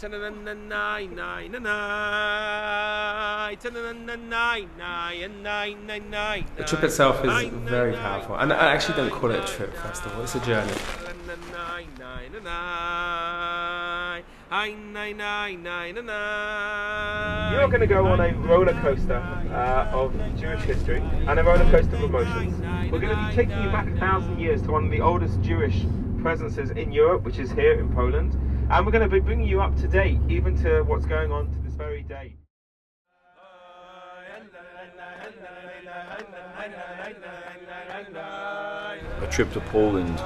The trip itself is very powerful, and I actually don't call it a trip, first of all, it's a journey. You're going to go on a roller coaster of Jewish history and a roller coaster of emotions. We're going to be taking you back 1,000 years to one of the oldest Jewish presences in Europe, which is here in Poland, and we're going to be bringing you up to date, even to what's going on to this very day. A trip to Poland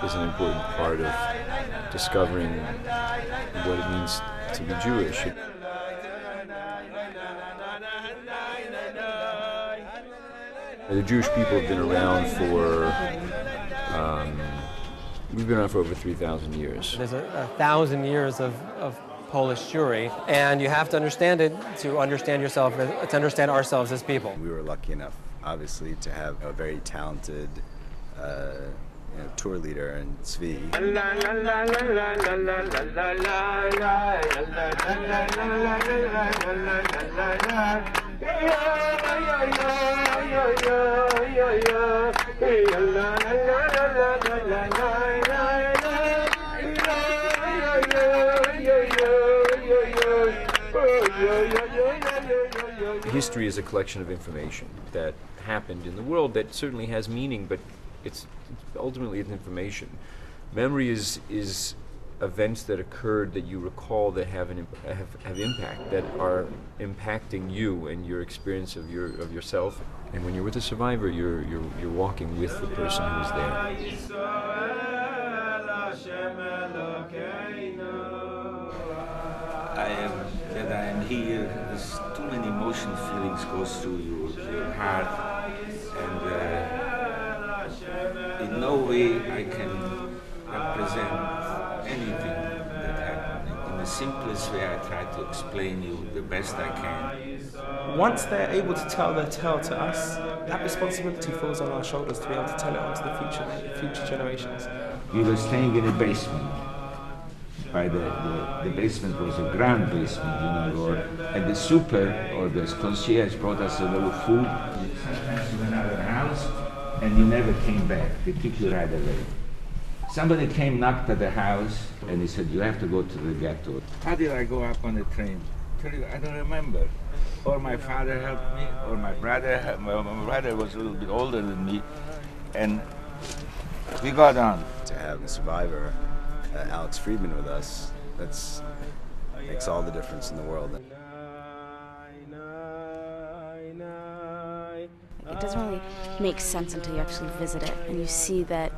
is an important part of discovering what it means to be Jewish. The Jewish people have been around we've been around for over 3,000 years. There's 1,000 years of Polish Jewry, and you have to understand it to understand yourself, to understand ourselves as people. We were lucky enough, obviously, to have a very talented tour leader in Zvi. History is a collection of information that happened in the world that certainly has meaning, but it's ultimately it's information. Memory is events that occurred that you recall that have impact, that are impacting you and your experience of yourself. And when you're with a survivor, you're walking with the person who's there. That I am here, there's too many emotional feelings goes through your heart, and in no way I can represent anything that happened. In the simplest way I try to explain you the best I can. Once they're able to tell their tale to us, that responsibility falls on our shoulders to be able to tell it on to the future generations. We were staying in a basement. The basement was a ground basement, and the super or the concierge brought us a little food. Sometimes to another house, and you never came back. They took you right away. Somebody came, knocked at the house, and he said, "You have to go to the ghetto." How did I go up on the train? Tell you, I don't remember. Or my father helped me, or my brother helped me. My brother was a little bit older than me, and we got on. To have a survivor, Alex Friedman, with us, makes all the difference in the world. It doesn't really make sense until you actually visit it and you see that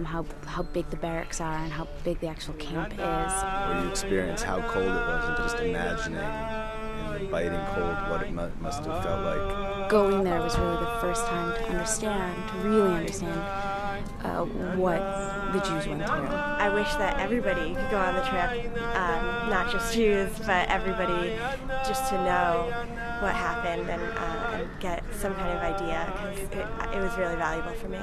how big the barracks are and how big the actual camp is. Where you experience how cold it was and just imagining in the biting cold what it must have felt like. Going there was really the first time to really understand what the Jews went through. I wish that everybody could go on the trip, not just Jews, but everybody, just to know what happened and get some kind of idea, because it was really valuable for me.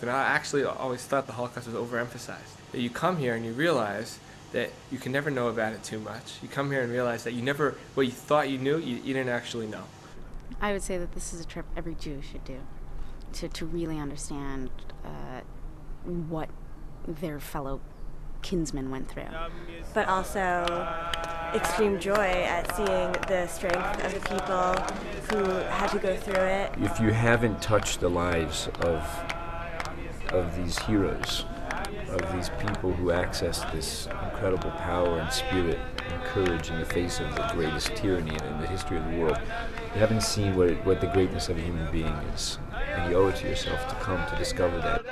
I actually always thought the Holocaust was overemphasized. That you come here and you realize that you can never know about it too much. You come here and realize that what you thought you knew, you didn't actually know. I would say that this is a trip every Jew should do, to really understand what their fellow kinsmen went through. But also extreme joy at seeing the strength of the people who had to go through it. If you haven't touched the lives of these heroes, of these people who accessed this incredible power and spirit and courage in the face of the greatest tyranny in the history of the world, you haven't seen what the greatness of a human being is. And you owe it to yourself to come to discover that.